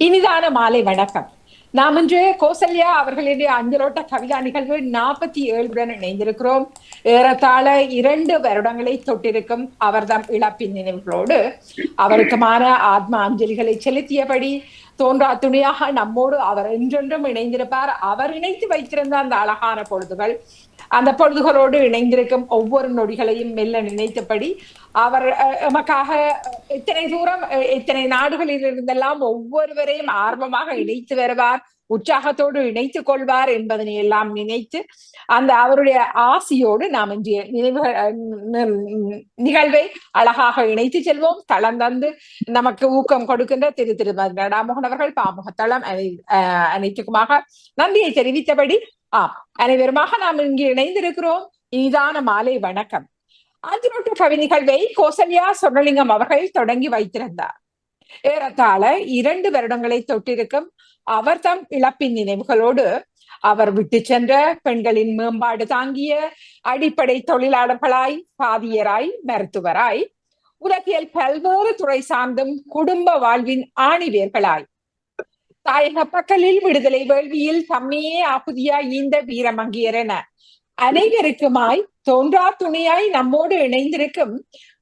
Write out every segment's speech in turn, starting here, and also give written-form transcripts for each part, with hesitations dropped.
இனிதான மாலை வணக்கம். நாம் இன்று கோசல்யா அவர்களுடைய அஞ்சலோட்ட கவிதா நிகழ்வு 47 இணைந்திருக்கிறோம். ஏறத்தாழ 2 வருடங்களை தொட்டிருக்கும் அவர்தம் இழப்பின் நினைவுகளோடு அவருக்குமான ஆத்ம அஞ்சலிகளை செலுத்தியபடி தோன்றா துணியாக நம்மோடு அவர் என்றென்றும் இணைந்திருப்பார். அவர் இணைத்து வைத்திருந்த அந்த அழகான பொழுதுகள், அந்த பொழுதுகளோடு இணைந்திருக்கும் ஒவ்வொரு நொடிகளையும் மெல்ல நினைத்தபடி அவர் எமக்காக இத்தனை தூரம் இத்தனை நாடுகளில் இருந்தெல்லாம் ஒவ்வொருவரையும் ஆர்வமாக இணைத்து வருவார், உற்சாகத்தோடு இணைத்துக் கொள்வார் என்பதனை எல்லாம் நினைத்து அந்த அவருடைய ஆசியோடு நாம் இன்றைய நிகழ்வை அழகாக இணைத்து செல்வோம். தளம் தந்து நமக்கு ஊக்கம் கொடுக்கின்ற திரு நடாமோகன் அவர்கள் பாமுகத்தளம் அனைத்துக்குமாக நன்றியை தெரிவித்தபடி அனைவருமாக நாம் இங்கு இணைந்திருக்கிறோம். இனிதான மாலை வணக்கம். அஞ்சலோட்ட கவி நிகழ்வை கோசல்யா சொர்ணலிங்கம் அவர்கள் தொடங்கி வைத்திருந்தார். ஏறத்தாழ 2 வருடங்களை தொட்டிருக்கும் அவர் தம் இழப்பின் நினைவுகளோடு அவர் விட்டு சென்ற பெண்களின் மேம்பாடு தாங்கிய அடிப்படை தொழிலாளர்களாய், பாதியராய், மருத்துவராய், உலகியல் பல்வேறு துறை சார்ந்தும் குடும்ப வாழ்வின் ஆணிவேர்களாய், தாயக பக்கலில் விடுதலை வேள்வியில் தம்மையே ஆகுதியாய் இந்த வீரமங்கியர் என அனைவருக்குமாய் தோன்றா துணையாய் நம்மோடு இணைந்திருக்கும்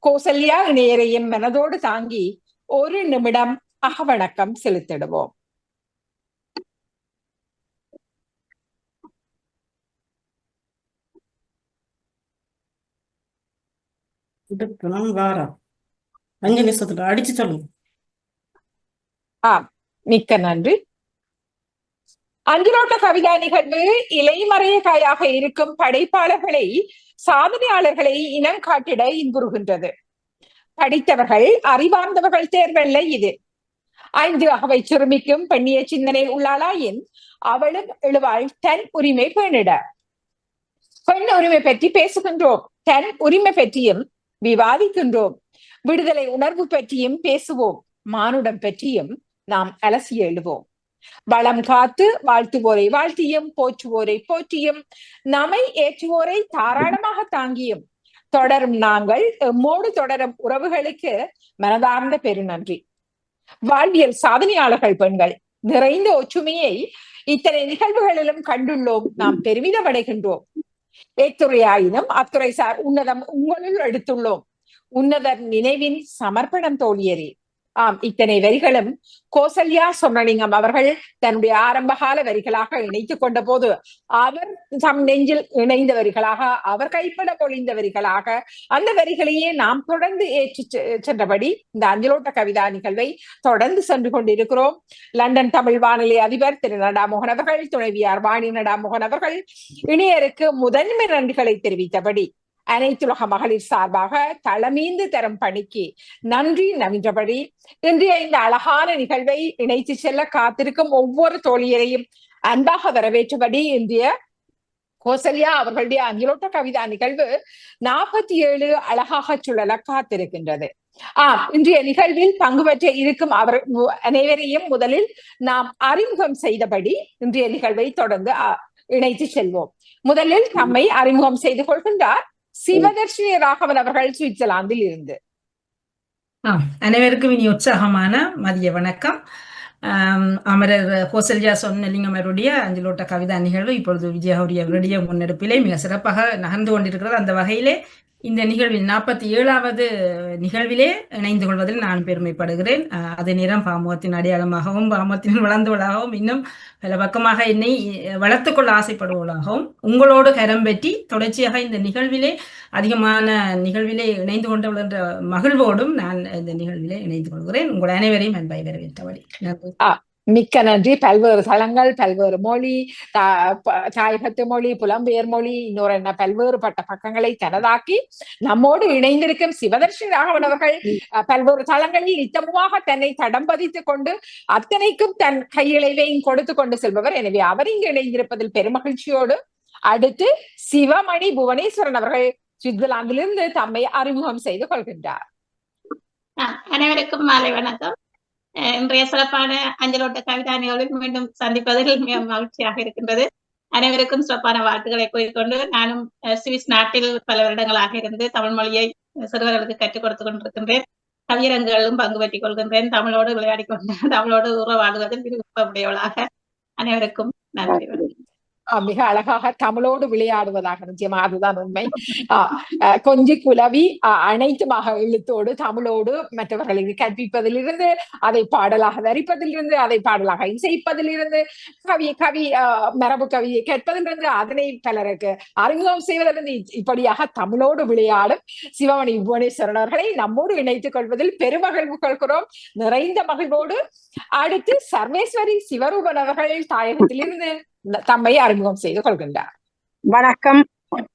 கோசல்யா இணையரையும் மனதோடு தாங்கி ஒரு நிமிடம் அகவணக்கம் செலுத்திடுவோம். அடிச்சு சொல்லுங்க. மிக்க நன்றி. அஞ்சலோட்ட கவிதா நிகழ்வு இலைமறைய காயாக இருக்கும் படைப்பாளர்களை, சாதனையாளர்களை இனம் காட்டிட இன்புறுகின்றது. படித்தவர்கள், அறிவார்ந்தவர்கள் தேர்வல்ல இது. 5 அகவை சிறுமிக்கும் பெண்ணிய சிந்தனை உள்ளாளாயின் அவளும் எழுவாள் தன் உரிமை பேணிட. பெண் உரிமை பற்றி பேசுகின்றோம், தன் உரிமை பற்றியும் விவாதிக்கின்றோம், விடுதலை உணர்வு பற்றியும் பேசுவோம், மானுடம் பற்றியும் நாம் அலசி எழுவோம். வளம் காத்து வாழ்த்துவோரை வாழ்த்தியும், போற்றுவோரை போற்றியும், நம்மை ஏற்றுவோரை தாராளமாக தாங்கியும் தொடரும் நாங்கள் எம்மோடு தொடரும் உறவுகளுக்கு மனதார்ந்த பெருநன்றி. வாழ்வியல் சாதனையாளர்கள் பெண்கள் நிறைந்த ஒற்றுமையை இத்தனை நிகழ்வுகளிலும் கண்டுள்ளோம். நாம் பெருமிதம் அடைகின்றோம். ஏத்துறையாயினும் அத்துறைசார் உன்னதம் உங்களுள் எடுத்துள்ளோம். உன்னதர் நினைவின் சமர்ப்பணம் தோழியரே. இத்தனை வரிகளும் கோசல்யா சொர்ணலிங்கம் அவர்கள் தன்னுடைய ஆரம்பகால வரிகளாக இணைத்துக் கொண்ட போது அவர் தம் நெஞ்சில் இணைந்த வரிகளாக, அவர் கைப்பட பொழிந்த வரிகளாக, அந்த வரிகளையே நாம் தொடர்ந்து ஏற்றி சென்றபடி இந்த அஞ்சலோட்ட கவிதா நிகழ்வை தொடர்ந்து சென்று கொண்டிருக்கிறோம். லண்டன் தமிழ் வானொலி அதிபர் திரு நடாமோகன் அவர்கள், துணைவியார் வாணி நடாமோகன் அவர்கள் இணையருக்கு முதன்மை நன்றிகளை தெரிவித்தபடி அனைத்துலக மகளிர் சார்பாக தளமீந்து தரும் பணிக்கு நன்றி நவின்றபடி இன்றைய இந்த அழகான நிகழ்வை இணைத்து செல்ல காத்திருக்கும் ஒவ்வொரு தோழியரையும் அன்பாக வரவேற்றபடி இன்றைய கோசல்யா அவர்களுடைய அஞ்சலோட்ட கவிதா நிகழ்வு 47 அழகாக சுழல காத்திருக்கின்றது. இன்றைய நிகழ்வில் பங்கு பெற்ற இருக்கும் அவர் அனைவரையும் முதலில் நாம் அறிமுகம் செய்தபடி இன்றைய நிகழ்வை தொடர்ந்து இணைத்து செல்வோம். முதலில் நம்மை அறிமுகம் செய்து கொள்கின்றார் சிவதர்ஷினி ராகவன் அவர்கள், சுவிட்சர்லாந்தில் இருந்து. அனைவருக்கும் இனி உற்சாகமான மதிய வணக்கம். அமரர் கோசல்யா சொர்ணலிங்கம் அவருடைய அஞ்சலோட்ட கவிதா நிகழ்வு இப்பொழுது விஜயகௌரி அவருடைய முன்னெடுப்பிலே மிக சிறப்பாக நகர்ந்து கொண்டிருக்கிறது. அந்த வகையிலே இந்த நிகழ்வில் 47வது நிகழ்விலே இணைந்து கொள்வதில் நான் பெருமைப்படுகிறேன். அதே நேரம் பாமுகத்தின் அடையாளமாகவும், பாமுகத்தின் வளர்ந்தவளாகவும், இன்னும் பல பக்கமாக என்னை வளர்த்து கொள்ள ஆசைப்படுவதாகவும், உங்களோடு கரம் பற்றி தொடர்ச்சியாக இந்த நிகழ்விலே அதிகமான நிகழ்விலே இணைந்து கொண்டவள் என்ற மகிழ்வோடும் நான் இந்த நிகழ்விலே இணைந்து கொள்கிறேன். உங்கள் அனைவரையும் அன்பாய் வரவேற்றபடி நன்றி. மிக்க நன்றி. பல்வேறு தளங்கள், பல்வேறு மொழி, தாயகத்து மொழி, புலம்பெயர் மொழி, இன்னொரு என்ன பல்வேறுபட்ட பக்கங்களை தனதாக்கி நம்மோடு இணைந்திருக்கும் சிவதர்ஷினி ராகவன் அவர்கள் பல்வேறு தளங்களில் நித்தமுமாக தன்னை தடம் பதித்துக் கொண்டு அத்தனைக்கும் தன் கையிளைவையும் கொடுத்து கொண்டு செல்பவர். எனவே அவர் இங்கு இணைந்திருப்பதில் பெருமகிழ்ச்சியோடு அடுத்து சிவமணி புவனேஸ்வரன் அவர்கள் சுவிட்சர்லாந்திலிருந்து தம்மை அறிமுகம் செய்து கொள்கின்றார். அனைவருக்கும் மாலை வணக்கம். இன்றைய சிறப்பான அஞ்சலோட்ட கவிதா நிகழ்வில் மீண்டும் சந்திப்பதில் மிக மகிழ்ச்சியாக இருக்கின்றது. அனைவருக்கும் சிறப்பான வாழ்த்துக்களை கூறிக்கொண்டு, நானும் சுவிஸ் நாட்டில் பல வருடங்களாக இருந்து தமிழ் மொழியை சிறுவர்களுக்கு கற்றுக் கொடுத்து கொண்டிருக்கின்றேன். கவியரங்குகளிலும் பங்கு பெற்றுக் கொள்கின்றேன். தமிழோடு விளையாடிக் கொண்டு தமிழோடு உறவாடுவதில் விருப்பமுடையவளாக. அனைவருக்கும் நன்றி. மிக அழகாக தமிழோடு விளையாடுவதாக, நிச்சயமா அதுதான் உண்மை. கொஞ்சி குலவி அனைத்து எழுத்தோடு தமிழோடு மற்றவர்களுக்கு கற்பிப்பதிலிருந்து, அதை பாடலாக தரிப்பதிலிருந்து, அதை பாடலாக இசைப்பதிலிருந்து, கவி மரபு கவியை கேட்பதிலிருந்து, அதனை பலருக்கு அறிமுகம் செய்வதிலிருந்து, இப்படியாக தமிழோடு விளையாடும் சிவமணி புவனேஸ்வரன் அவர்களை நம்மோடு இணைத்துக் கொள்வதில் பெருமகிழ்வு கொள்கிறோம், நிறைந்த மகிழ்வோடு. அடுத்து சர்வேஸ்வரி சிவரூபன் அவர்கள் தாயகத்திலிருந்து தம்மை அறிமுகம் செய்து கொள்கின்றார். வணக்கம்.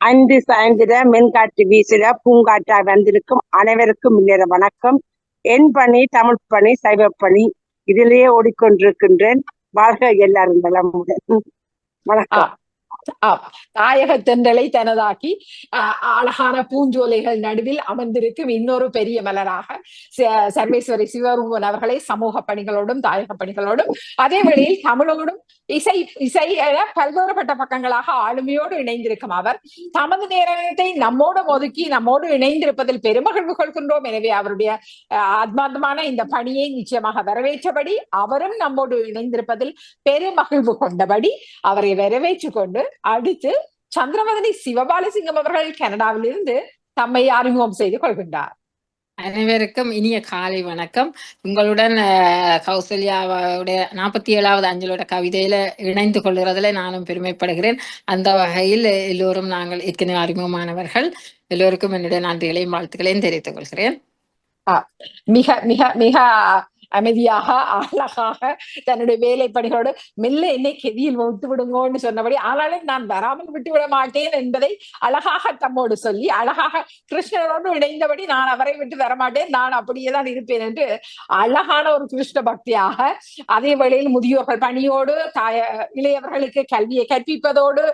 அன்று சாயந்திர மென்காற்று வீசுற பூங்காற்றா வந்திருக்கும் அனைவருக்கும் இல்லற வணக்கம். என் பணி தமிழ் பணி, சைவ பணி, இதிலேயே ஓடிக்கொண்டிருக்கின்றேன். வாழ்க எல்லாரும் நலமுடன். வணக்கம். தாயக தென்றலை தனதாக்கி அழகான பூஞ்சோலைகள் நடுவில் அமர்ந்திருக்கும் இன்னொரு பெரிய மலராக சர்வேஸ்வரி சிவரூபன் அவர்களை சமூக பணிகளோடும் தாயக பணிகளோடும் அதே வேளையில் தமிழோடும் இசை பல்வேறுபட்ட பக்கங்களாக ஆளுமையோடு இணைந்திருக்கும் அவர் தமது நேரத்தை நம்மோடு ஒதுக்கி நம்மோடு இணைந்திருப்பதில் பெருமகிழ்வு கொள்கின்றோம். எனவே அவருடைய ஆத்மார்த்தமான இந்த பணியை நிச்சயமாக வரவேற்றபடி, அவரும் நம்மோடு இணைந்திருப்பதில் பெருமகிழ்வு கொண்டபடி அவரை வரவேற்று கொண்டு அடுத்து சந்திரவதனி சிவபாலசிங்கம் அவர்கள் கனடாவிலிருந்து தம்மை அறிமுகம் செய்து கொள்கின்றார். அனைவருக்கும் இனிய காலை வணக்கம். உங்களுடன் கௌசல்யாவுடைய 47வது அஞ்சலோட கவிதையில இணைந்து கொள்கிறதுல நானும் பெருமைப்படுகிறேன். அந்த வகையில் எல்லோரும் நாங்கள் ஏற்கனவே அறிமுகமானவர்கள், எல்லோருக்கும் என்னுடைய நன்றிகளையும் வாழ்த்துக்களையும் தெரிவித்துக் கொள்கிறேன். மிக மிக மிக அமைதியாக அழகாக தன்னுடைய வேலை பணிகளோடு மெல்ல என்னை கெதியில் வைத்து விடுங்கன்னு சொன்னபடி, ஆனாலும் நான் வராமல் விட்டுவிட மாட்டேன் என்பதை அழகாக தம்மோடு சொல்லி, அழகாக கிருஷ்ணனோடு இணைந்தபடி நான் அவரை விட்டு வரமாட்டேன், நான் அப்படியேதான் இருப்பேன் என்று அழகான ஒரு கிருஷ்ண பக்தியாக, அதே வேளையில் முதியோர்கள் பணியோடு இளையவர்களுக்கு கல்வியை கற்பிப்பதோடு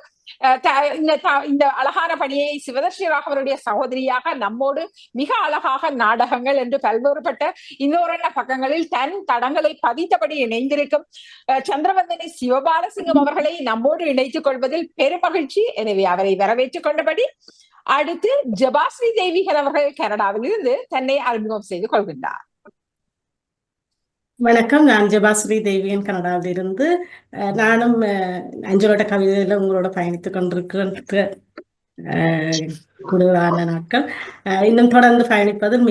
இந்த அழகான பணியை சிவதர்ஷி ராகவருடைய சகோதரியாக நம்மோடு மிக அழகாக நாடகங்கள் என்று பல்வேறுபட்ட இன்னொரு பக்கங்களில் தன் தடங்களை பதித்தபடி இணைந்திருக்கும் சந்திரவந்தனி சிவபாலசிங்கம் அவர்களை நம்மோடு இணைத்துக் கொள்வதில் பெருமகிழ்ச்சி. எனவே அவரை வரவேற்றுக் கொண்டபடி அடுத்து ஜபாஸ்ரீ தேவிகன் அவர்கள் கனடாவில் இருந்து தன்னை அறிமுகம் செய்து கொள்கின்றார். வணக்கம். நான் ஜபாஸ்ரீ தேவியன் கனடாவில் இருந்து. நானும் அஞ்சலோட கவிதையில உங்களோட பயணித்துக் கொண்டிருக்கிற கூடுதலான நாட்கள். இன்னும் தொடர்ந்து பயணிப்பதில்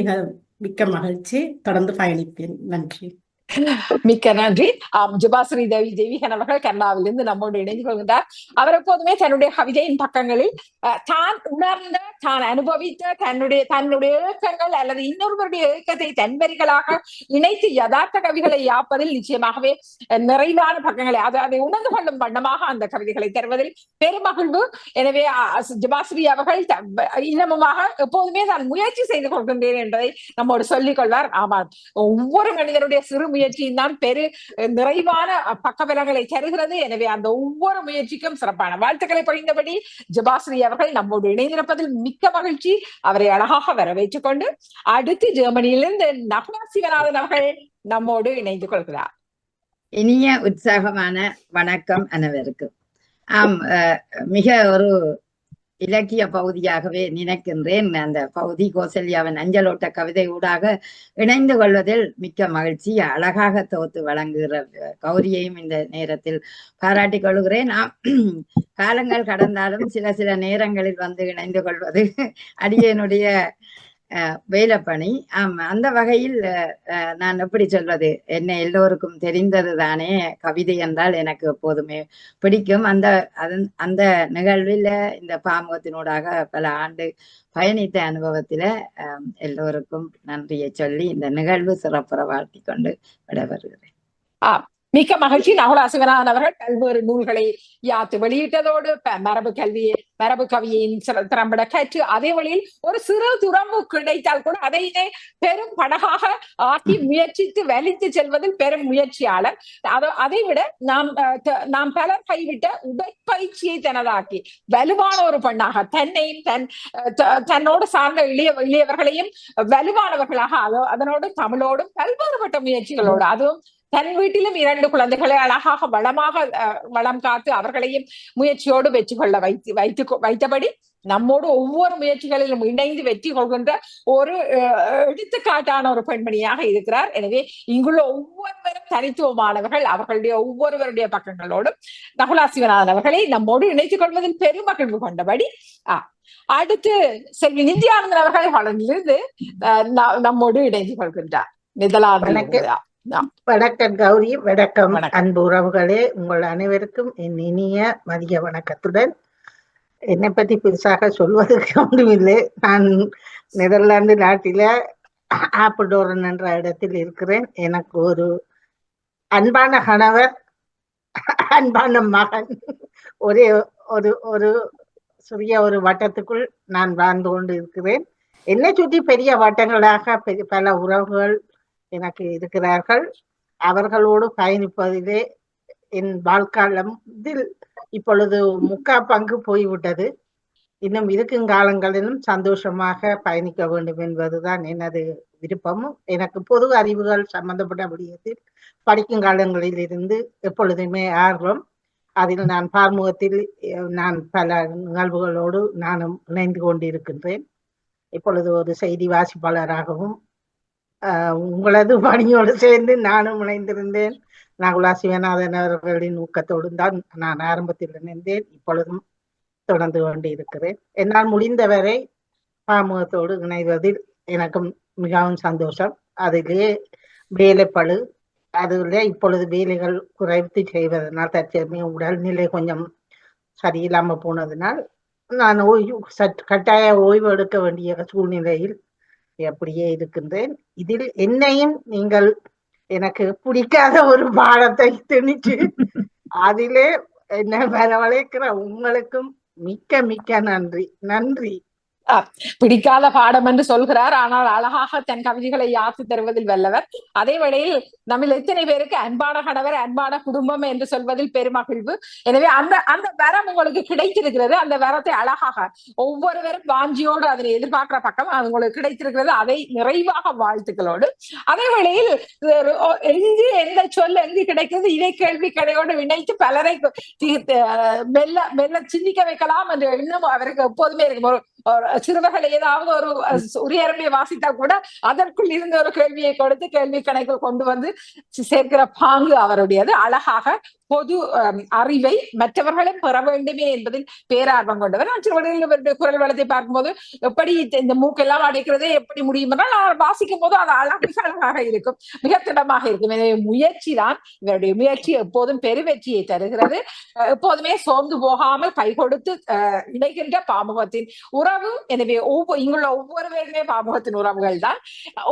மிக்க மகிழ்ச்சி. தொடர்ந்து பயணிப்பேன். நன்றி. மிக்க நன்றி. ஜபாஸ்ரீ தேவிகன் அவர்கள் கனடாவிலிருந்து நம்மோடு இணைந்து கொள்கின்றார். அவர் எப்போதுமே தன்னுடைய கவிதையின் பக்கங்களில் தான் உணர்ந்த, தான் அனுபவித்த தன்னுடைய இயக்கங்கள் அல்லது இன்னொருவருடைய இயக்கத்தை தன்வரிகளாக இணைத்து யதார்த்த கவிகளை யாப்பதில் நிச்சயமாகவே நிறைவான பக்கங்களை அதை உணர்ந்து கொள்ளும் வண்ணமாக அந்த கவிதைகளை தருவதில் பெருமகிழ்வு. எனவே ஜபாஸ்ரீ அவர்கள் இன்னமுமாக எப்போதுமே தான் முயற்சி செய்து கொள்கின்றேன் என்பதை நம்மோடு சொல்லிக் கொள்வார். ஆமாம், ஒவ்வொரு மனிதனுடைய சிறு முயற்சியும் தான் நிறைவான பக்கபலங்களை தருகிறது. எனவே அந்த ஒவ்வொரு முயற்சிக்கும் சிறப்பான வாழ்த்துக்களை பகிர்ந்தபடி ஜபாஸ்ரீ அவர்கள் நம்மோடு இணைந்திருப்பதில் மிக்க மகிழ்ச்சி. அவரை அழகாக வரவேற்றுக் கொண்டு அடுத்து ஜெர்மனியிலிருந்து நகுலா சிவநாதன் அவர்கள் நம்மோடு இணைந்து கொள்கிறார். இனிய உற்சாகமான வணக்கம் அனைவருக்கும். மிக ஒரு இலக்கிய பகுதியாகவே நினைக்கின்றேன். அந்த பகுதி கோசல்யாவின் அஞ்சலோட்ட கவிதை ஊடாக இணைந்து கொள்வதில் மிக்க மகிழ்ச்சி. அழகாக தொகுத்து வழங்குகிற கௌரியையும் இந்த நேரத்தில் பாராட்டிக் கொள்கிறேன். காலங்கள் கடந்தாலும் சில நேரங்களில் வந்து இணைந்து கொள்வது அடியனுடைய வேலைப்பணி. அந்த வகையில் நான் எப்படி சொல்வது, என்ன எல்லோருக்கும் தெரிந்தது தானே, கவிதை என்றால் எனக்கு எப்போதுமே பிடிக்கும். அந்த நிகழ்வில் இந்த பாமுகத்தினூடாக பல ஆண்டு பயணித்த அனுபவத்தில எல்லோருக்கும் நன்றியை சொல்லி இந்த நிகழ்வு சிறப்புற வாழ்த்தி கொண்டு விடைபெறுகிறேன். மிக்க மகிழ்ச்சி. நகுலா சிவநாதன் அவர்கள் பல்வேறு நூல்களை யாத்து வெளியிட்டதோடு மரபு கவியின் திறம்பட கற்று அதே வழியில் ஒரு சிறு துறம்பு கிடைத்தால் கூட அதை பெரும் படகாக ஆக்கி முயற்சித்து வலித்து செல்வதில் பெரும் முயற்சியாளர். அதை விட நாம் பலர் கைவிட்ட உடற்பயிற்சியை தனதாக்கி வலுவான ஒரு பெண்ணாக தன்னையும் தன்னோடு சார்ந்த இளையவர்களையும் வலுவானவர்களாக அதனோடு தமிழோடும் பல்வேறுபட்ட முயற்சிகளோடு, அதுவும் தன் வீட்டிலும் 2 குழந்தைகளை அழகாக வளம் காத்து அவர்களையும் முயற்சியோடு வெற்றி கொள்ள வைத்தபடி நம்மோடு ஒவ்வொரு முயற்சிகளிலும் இணைந்து வெற்றி கொள்கின்ற ஒரு எடுத்துக்காட்டான ஒரு பெண்மணியாக இருக்கிறார். எனவே இங்குள்ள ஒவ்வொருவரும் தனித்துவமானவர்கள். அவர்களுடைய ஒவ்வொருவருடைய பக்கங்களோடும் நகுலா சிவநாதன் அவர்களை நம்மோடு இணைத்துக் கொள்வதில் பெருமகிழ்வு கொண்டபடி அடுத்து செல்வி நித்யானந்தன் அவர்கள் ஹாலந்திலிருந்து நம்மோடு இணைந்து கொள்கின்றார். வணக்கம் கௌரி, வணக்கம் அன்பு உறவுகளே. உங்கள் அனைவருக்கும் என் இனிய மதிய வணக்கத்துடன். என்னை பற்றி பெருசாக சொல்வதற்கு ஒன்றுமில்லை. நான் நெதர்லாந்து நாட்டில ஆப்பிள்டோரன் என்ற இடத்தில் இருக்கிறேன். எனக்கு ஒரு அன்பான கணவர், அன்பான மகன், ஒரே ஒரு சிறிய ஒரு வட்டத்துக்குள் நான் வாழ்ந்து கொண்டு இருக்கிறேன். என்னை சுற்றி பெரிய வட்டங்களாக பல உறவுகள் எனக்கு இருக்கிறார்கள். அவர்களோடு பயணிப்பதிலே என் வாழ்க்காலத்தில் இப்பொழுது 3/4 பங்கு போய்விட்டது. இன்னும் இருக்கும் காலங்களிலும் சந்தோஷமாக பயணிக்க வேண்டும் என்பதுதான் எனது விருப்பமும். எனக்கு பொது அறிவுகள் சம்பந்தப்பட்ட விடயத்தில் படிக்கும் காலங்களில் இருந்து எப்பொழுதுமே ஆர்வம். அதில் நான் பால்முகத்தில் நான் பல நிகழ்வுகளோடு நானும் இணைந்து கொண்டிருக்கின்றேன். இப்பொழுது ஒரு செய்தி வாசிப்பாளராகவும் உங்களது பணியோடு சேர்ந்து நானும் இணைந்திருந்தேன். நகுலா சிவநாதன் அவர்களின் ஊக்கத்தோடு தான் நான் ஆரம்பத்தில் இணைந்தேன். இப்பொழுதும் தொடர்ந்து கொண்டு இருக்கிறேன். என்னால் முடிந்தவரை பாமுகத்தோடு இணைவதில் எனக்கு மிகவும் சந்தோஷம். அதிலே வேலைப்பழு, அதில் இப்பொழுது வேலைகள் குறைத்து செய்வதனால் தற்சமயம் உடல்நிலை கொஞ்சம் சரியில்லாமல் போனதினால் நான் கட்டாய ஓய்வு எடுக்க வேண்டிய சூழ்நிலையில் அப்படியே இருக்கின்றேன். இதில் என்னையும் நீங்கள் எனக்கு பிடிக்காத ஒரு பாடத்தை திணிச்சு அதிலே என்ன வரவழைக்கிற உங்களுக்கும் மிக்க மிக்க நன்றி. பிடிக்காத பாடம் என்று சொல்கிறார். ஆனால் அழகாக தன் கவிதைகளை யாத்து தருவதில் வல்லவர். அதே வேளையில் நம்மில் எத்தனை பேருக்கு அன்பான கணவர், அன்பான குடும்பம் என்று சொல்வதில் பெருமகிழ்வு. எனவே அந்த வரம் உங்களுக்கு கிடைத்திருக்கிறது. அந்த வரத்தை அழகாக ஒவ்வொருவரும் வாஞ்சியோடு அதனை எதிர்பார்க்கிற பக்கம் அது உங்களுக்கு கிடைத்திருக்கிறது. அதை நிறைவாக வாழ்த்துக்களோடு அதே வேளையில் எங்கு எந்த சொல் எங்கு கிடைக்கிறது இதை கேள்வி கடையோடு இணைத்து பலரை மெல்ல சிந்திக்க வைக்கலாம் என்ற எண்ணம் அவருக்கு எப்போதுமே இருக்கும். சிறுவர்கள் ஏதாவது ஒரு உரியரம்பியை வாசித்தா கூட அதற்குள் இருந்த ஒரு கேள்வியை கொடுத்து கேள்வி கணக்கில் கொண்டு வந்து சேர்க்கிற பாங்கு அவருடையது. அழகாக பொது அறிவை மற்றவர்களும் பெற வேண்டுமே என்பதில் பேரார்வம் கொண்டவர். நான் சிறுவர்களில் குரல் வளத்தை பார்க்கும்போது எப்படி இந்த மூக்கெல்லாம் அடைக்கிறதே எப்படி முடியும் என்றால் நான் வாசிக்கும் போது அது அழகாக இருக்கும், மிக திடமாக இருக்கும். எனவே முயற்சி தான் இவருடைய முயற்சி எப்போதும் பெருவெற்றியை தருகிறது. எப்போதுமே சோர்ந்து போகாமல் கை கொடுத்து இணைகின்ற பாமுகத்தின் உறவு. எனவே இங்குள்ள ஒவ்வொருவருமே பாமுகத்தின் உறவுகள் தான்.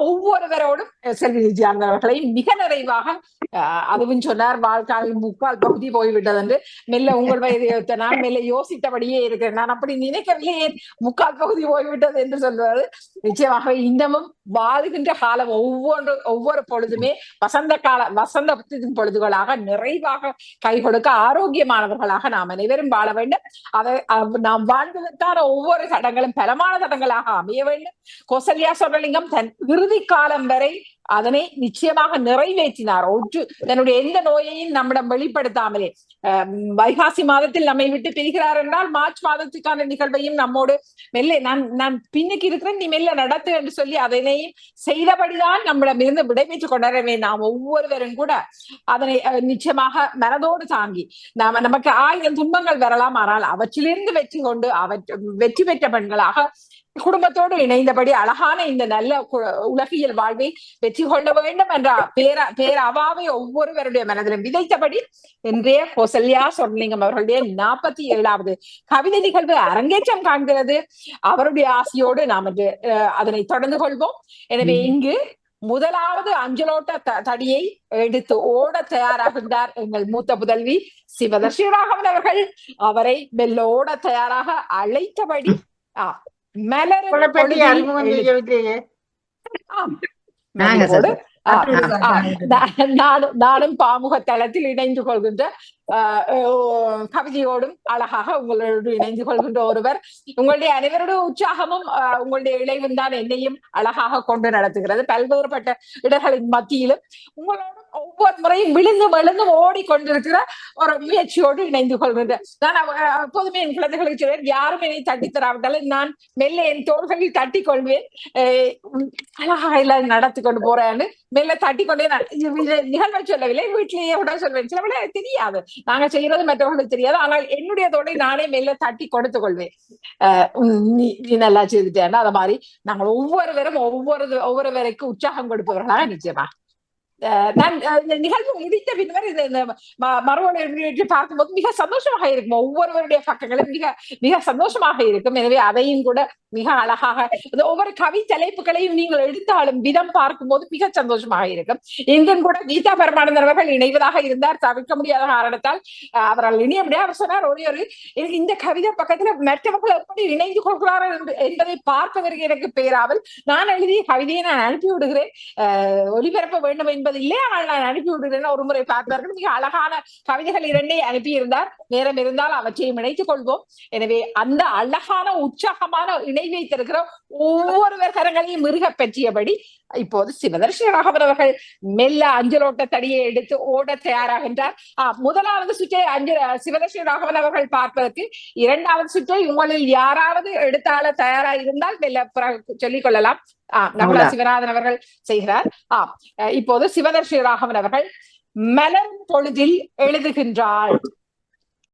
ஒவ்வொருவரோடும் செல்வி நித்யானந்தன் அவர்களை மிக நிறைவாக அதுவும் சொன்னார், வாழ்க்கையில் 3/4 பகுதி போய்விட்டது என்று. மெல்ல உங்கள் வயதை நான் மெல்ல யோசித்தபடியே இருக்கிறேன். நான் அப்படி நினைக்கவில்லையே 3/4 பகுதி போய்விட்டது என்று சொல்வது. நிச்சயமாக இன்னமும் வாழுகின்ற காலம் ஒவ்வொரு பொழுதுமே வசந்தத்தின் பொழுதுகளாக நிறைவாக கை கொடுக்க ஆரோக்கியமானவர்களாக நாம் அனைவரும் வாழ வேண்டும். அதை நாம் வாழ்வதற்கான ஒவ்வொரு தடங்களும் பலமான தடங்களாக அமைய வேண்டும். கௌசல்யா சொர்ணலிங்கம் தன் இறுதி காலம் வரை அதனை நிச்சயமாக நிறைவேற்றினார். தன்னுடைய எந்த நோயையும் நம்மிடம் வெளிப்படுத்தாமலே வைகாசி மாதத்தில் நம்மை விட்டு பிரிகிறார் என்றால் மார்ச் மாதத்துக்கான நிகழ்வையும் நம்மோடு மெல்ல நான் பின்னுக்கு இருக்கிறேன், நீ மெல்ல நடத்து என்று சொல்லி அதனையும் செய்தபடிதான் நம்மிடமிருந்து விடைபெற்றுக் கொண்டாரவே. நாம் ஒவ்வொருவரும் கூட அதனை நிச்சயமாக மனதோடு தாங்கி நமக்கு 1000 துன்பங்கள் வரலாம், ஆனால் அவற்றிலிருந்து வெற்றி பெற்ற பெண்களாக குடும்பத்தோடு இணைந்தபடி அழகான இந்த நல்ல உலகியல் வாழ்வை வெற்றி கொள்ள வேண்டும் என்ற பேரவாவை ஒவ்வொருவருடைய மனதிலும் விதைத்தபடி இன்றைய கௌசல்யா சொர்ணலிங்கம் அவர்களுடைய 47வது கவிதை நிகழ்வு அரங்கேற்றம் காண்கிறது. அவருடைய ஆசையோடு நாம் அதனை தொடர்ந்து கொள்வோம். எனவே இங்கு முதலாவது அஞ்சலோட்ட தடியை எடுத்து ஓட தயாராகின்றார் எங்கள் மூத்த புதல்வி சிவதர்ஷி ராகவன் அவர்கள். அவரை மெல்ல ஓட தயாராக அழைத்தபடி நானும் பாமுக தளத்தில் இணைந்து கொள்கின்ற கவிதையோடும் அழகாக உங்களோடு இணைந்து கொள்கின்ற ஒருவர். உங்களுடைய அனைவருடைய உற்சாகமும் உங்களுடைய இளைவும் தான் என்னையும் அழகாக கொண்டு நடத்துகிறது. பல்வேறுபட்ட இடர்களின் மத்தியிலும் உங்களோடும் ஒவ்வொரு முறையும் விழுந்து ஓடிக்கொண்டிருக்கிற ஒரு முயற்சியோடு இணைந்து கொள்கின்றேன். நான் எப்போதுமே என் குழந்தைகளுக்கு சொல்வேன், யாரும் என்னை தட்டி தராவிட்டாலும் நான் மெல்ல என் தோள்களில் தட்டி கொள்வேன். அழகா எல்லாம் நடத்தி கொண்டு போறேன்னு மெல்ல தட்டி கொண்டே நான் நிகழ்வை சொல்லவில்லை, வீட்டிலேயே கூட சொல்வேன். சில வேலை தெரியாது, நாங்க செய்யறது மற்றவர்களுக்கு தெரியாது, ஆனால் என்னுடைய தோளை நானே மெல்ல தட்டி கொடுத்து கொள்வேன். நீ நல்லா செய்துட்டேன்னா அது மாதிரி நாங்கள் ஒவ்வொருவரும் ஒவ்வொருவருக்கு உற்சாகம் கொடுப்பவர்களாக நிச்சயமா. நான் நிகழ்வு முடித்த பின்னர் இந்த மறுவழி பார்க்கும்போது மிக சந்தோஷமாக இருக்கும். ஒவ்வொருவருடைய பக்கங்களும் மிக மிக சந்தோஷமாக இருக்கும். எனவே அதையும் கூட மிக அழகாக ஒவ்வொரு கவி தலைப்புகளையும் நீங்கள் எடுத்தாலும் விதம் பார்க்கும்போது மிக சந்தோஷமாக இருக்கும். இன்றும் கூட கீதா பரமானந்தன் அவர்கள் இணைவதாக இருந்தார், தவிர்க்க முடியாத காரணத்தால் அவரால் இணைய முடியாது. அவர் சொன்னார், எனக்கு இந்த கவிதை பக்கத்துல மற்றவர்கள் எப்படி இணைந்து கொள்கிறார்கள் என்பதை பார்ப்பதற்கு எனக்கு பேராமல் நான் எழுதிய கவிதையை நான் அனுப்பி விடுகிறேன், ஒலிபரப்ப வேண்டும் என்பது இல்லை, ஆனால் நான் அனுப்பி விடுகிறேன். ஒரு முறை பார்த்தார்கள். மிக அழகான கவிதைகள் 2 அனுப்பி இருந்தார். நேரம் இருந்தால் அவற்றையும் இணைத்துக் கொள்வோம். எனவே அந்த அழகான உற்சாகமான இணைவை தருகிற ஒவ்வொருவர் கரங்களையும் மிருக பற்றியபடி இப்போது சிவதர்ஷினி ராகவன் அவர்கள் மெல்ல அஞ்சலோட்ட தடியை எடுத்து ஓட தயாராகின்றார். முதலாவது சுற்றை சிவதர்ஷினி ராகவன் அவர்கள் பார்ப்பதற்கு, 2வது சுற்றை உங்களில் யாராவது எடுத்தால தயாரா இருந்தால் மெல்ல சொல்லிக் கொள்ளலாம். நகுலா சிவநாதன் அவர்கள் செய்கிறார். இப்போது சிவதர்ஷினி ராகவன் அவர்கள் மலரும் பொழுதில் எழுதுகின்றாள்.